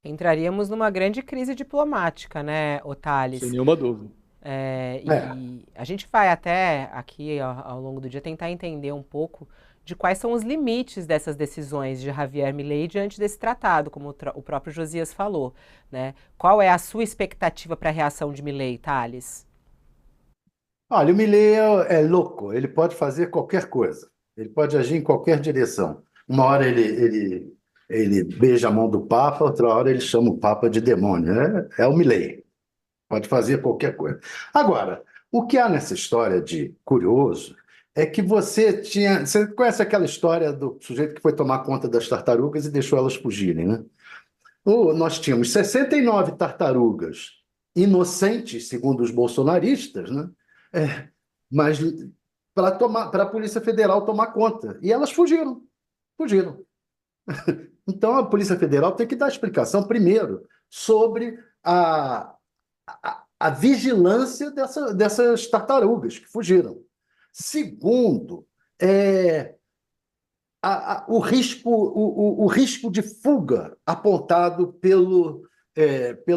Entraríamos numa grande crise diplomática, né, sem Otales? nenhuma dúvida. É. E a gente vai até aqui ao longo do dia tentar entender um pouco de quais são os limites dessas decisões de Javier Milei diante desse tratado, como o próprio Josias falou, né? Qual é a sua expectativa para a reação de Milei, Thales? Olha, o Milei é louco, ele pode fazer qualquer coisa, ele pode agir em qualquer direção. Uma hora ele beija a mão do Papa, outra hora ele chama o Papa de demônio. É o Milei, pode fazer qualquer coisa. Agora, o que há nessa história de curioso é que você tinha. Você conhece aquela história do sujeito que foi tomar conta das tartarugas e deixou elas fugirem, né? Nós tínhamos 69 tartarugas inocentes, segundo os bolsonaristas, né? É, mas para a Polícia Federal tomar conta. E elas fugiram, fugiram. Então a Polícia Federal tem que dar explicação, primeiro, sobre a vigilância dessas tartarugas que fugiram. Segundo, é, o risco de fuga apontado pelo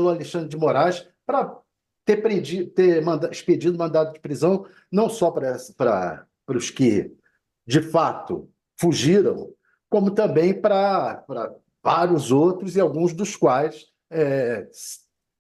Alexandre de Moraes para ter expedido mandado de prisão, não só para os que de fato fugiram, como também para vários outros, e alguns dos quais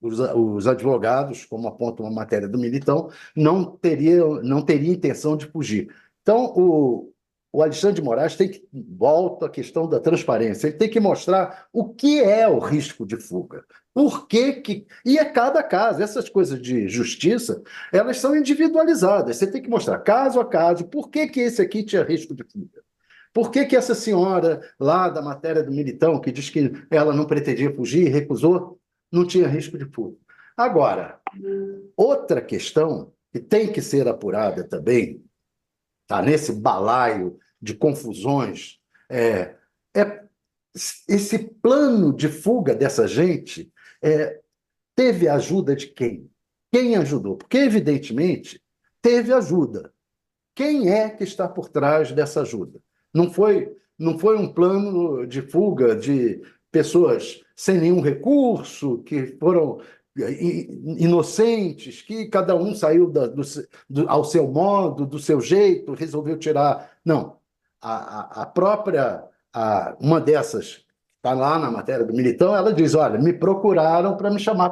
os advogados, como aponta uma matéria do Militão, não teria intenção de fugir. Então, o Alexandre de Moraes tem que, volta à questão da transparência, ele tem que mostrar o que é o risco de fuga. Por que que... E é cada caso, essas coisas de justiça, elas são individualizadas. Você tem que mostrar caso a caso por que que esse aqui tinha risco de fuga. Por que que essa senhora lá da matéria do Militão, que diz que ela não pretendia fugir e recusou, não tinha risco de fuga. Agora, outra questão que tem que ser apurada também, tá nesse balaio de confusões, é esse plano de fuga dessa gente teve ajuda de quem? Quem ajudou? Porque, evidentemente, teve ajuda. Quem é que está por trás dessa ajuda? Não foi um plano de fuga de pessoas sem nenhum recurso, que foram inocentes, que cada um saiu ao seu modo, do seu jeito, resolveu tirar. Não. A própria, uma dessas, está lá na matéria do Militão, ela diz: olha, me procuraram para me chamar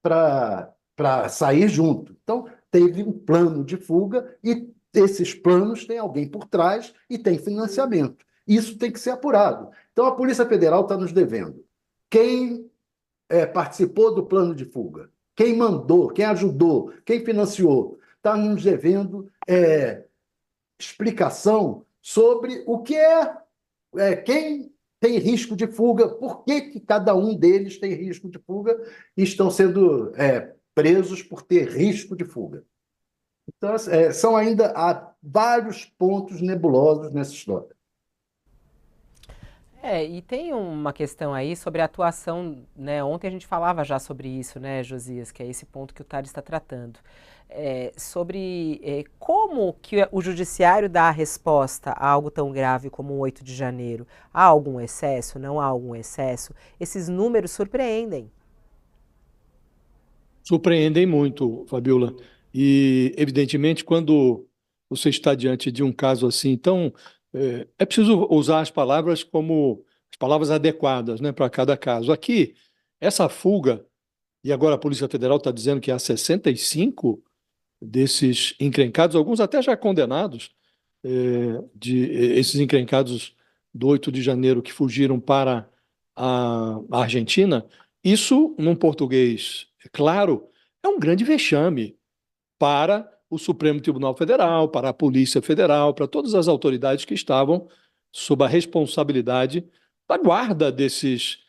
para sair junto. Então, teve um plano de fuga e esses planos têm alguém por trás e tem financiamento. Isso tem que ser apurado. Então, a Polícia Federal está nos devendo. Quem participou do plano de fuga? Quem mandou? Quem ajudou? Quem financiou? Está nos devendo explicação sobre o que quem tem risco de fuga, por que que cada um deles tem risco de fuga e estão sendo presos por ter risco de fuga. Então, são ainda há vários pontos nebulosos nessa história. E tem uma questão aí sobre a atuação, né? Ontem a gente falava já sobre isso, né, Josias, que é esse ponto que o Tari está tratando. Sobre como que o judiciário dá a resposta a algo tão grave como o 8 de janeiro. Há algum excesso? Não há algum excesso? Esses números surpreendem. Surpreendem muito, Fabiola. E, evidentemente, quando você está diante de um caso assim, então, é preciso usar as palavras como as palavras adequadas, né, para cada caso. Aqui, essa fuga, e agora a Polícia Federal está dizendo que há 65 desses encrencados, alguns até já condenados, esses encrencados do 8 de janeiro que fugiram para a Argentina, isso, num português claro, é um grande vexame para o Supremo Tribunal Federal, para a Polícia Federal, para todas as autoridades que estavam sob a responsabilidade da guarda desses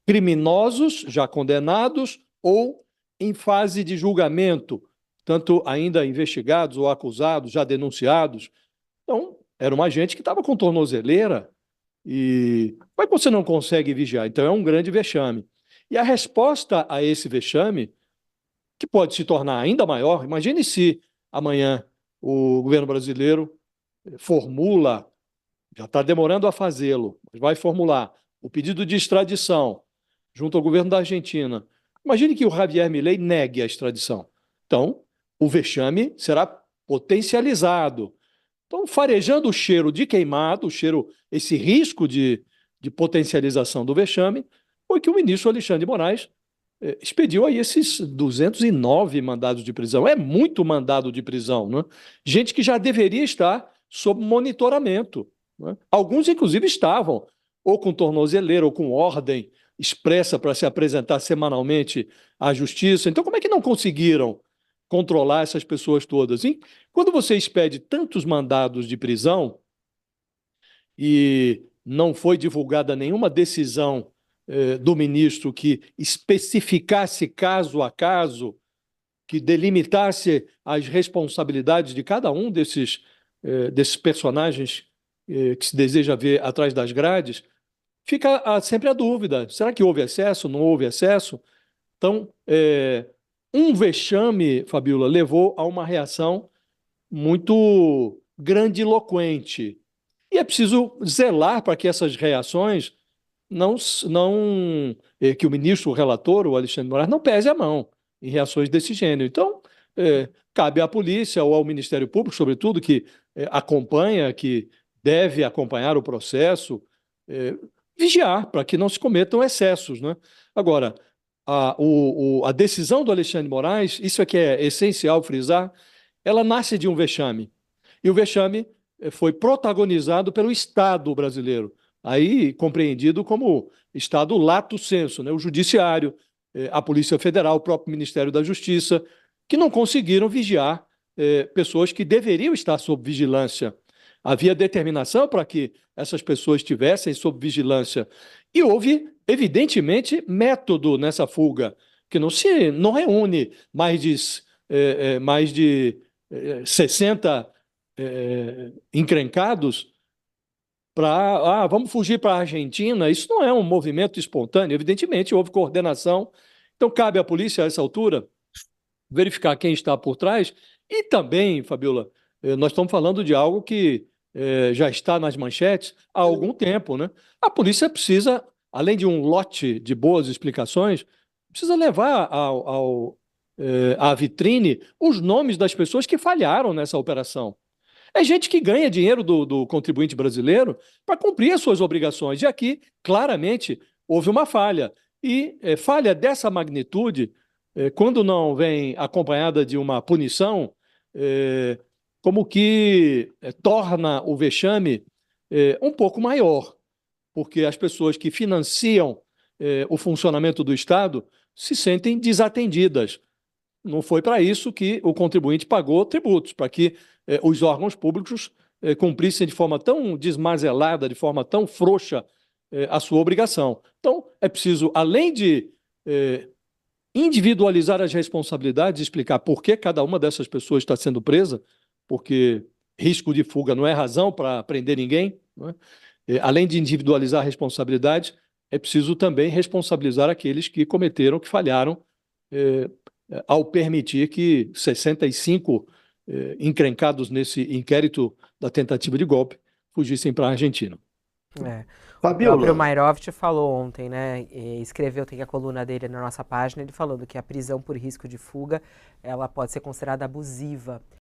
criminosos já condenados ou em fase de julgamento, tanto ainda investigados ou acusados, já denunciados. Então, era uma gente que estava com tornozeleira e como é que você não consegue vigiar? Então, é um grande vexame. E a resposta a esse vexame, que pode se tornar ainda maior, imagine se amanhã o governo brasileiro formula, já está demorando a fazê-lo, mas vai formular o pedido de extradição junto ao governo da Argentina, imagine que o Javier Milei negue a extradição. Então, o vexame será potencializado. Então, farejando o cheiro de queimado, esse risco de potencialização do vexame, foi que o ministro Alexandre de Moraes expediu aí esses 209 mandados de prisão. É muito mandado de prisão, né? Gente que já deveria estar sob monitoramento, né? Alguns, inclusive, estavam ou com tornozeleira ou com ordem expressa para se apresentar semanalmente à justiça. Então, como é que não conseguiram controlar essas pessoas todas, hein? Quando você expede tantos mandados de prisão e não foi divulgada nenhuma decisão do ministro que especificasse caso a caso, que delimitasse as responsabilidades de cada um desses personagens que se deseja ver atrás das grades, fica sempre a dúvida: será que houve excesso? Não houve excesso? Então, um vexame, Fabiola, levou a uma reação muito grandiloquente. E é preciso zelar para que essas reações que o ministro, o relator, o Alexandre de Moraes, não pese a mão em reações desse gênero. Então, cabe à polícia ou ao Ministério Público, sobretudo, que acompanha, que deve acompanhar o processo, vigiar para que não se cometam excessos, né? Agora, a decisão do Alexandre de Moraes, isso é que é essencial frisar, ela nasce de um vexame. E o vexame foi protagonizado pelo Estado brasileiro, aí compreendido como Estado lato sensu, né? O Judiciário, a Polícia Federal, o próprio Ministério da Justiça, que não conseguiram vigiar pessoas que deveriam estar sob vigilância. Havia determinação para que essas pessoas estivessem sob vigilância. E houve, evidentemente, método nessa fuga, que não reúne mais de 60 encrencados para vamos fugir para a Argentina. Isso não é um movimento espontâneo, evidentemente houve coordenação. Então cabe à polícia, a essa altura, verificar quem está por trás. E também, Fabiola, nós estamos falando de algo que já está nas manchetes há algum tempo, né? A polícia precisa, além de um lote de boas explicações, precisa levar à vitrine os nomes das pessoas que falharam nessa operação. É gente que ganha dinheiro do contribuinte brasileiro para cumprir as suas obrigações. E aqui, claramente, houve uma falha. E falha dessa magnitude, quando não vem acompanhada de uma punição, como que torna o vexame um pouco maior, porque as pessoas que financiam o funcionamento do Estado se sentem desatendidas. Não foi para isso que o contribuinte pagou tributos, para que os órgãos públicos cumprissem de forma tão desmazelada, de forma tão frouxa a sua obrigação. Então, é preciso, além de individualizar as responsabilidades, explicar por que cada uma dessas pessoas está sendo presa, porque risco de fuga não é razão para prender ninguém, não é? Além de individualizar a responsabilidade, é preciso também responsabilizar aqueles que cometeram, que falharam, ao permitir que 65 encrencados nesse inquérito da tentativa de golpe fugissem para a Argentina. O próprio Mayroft falou ontem, né? Escreveu, tem a coluna dele na nossa página, ele falando que a prisão por risco de fuga ela pode ser considerada abusiva.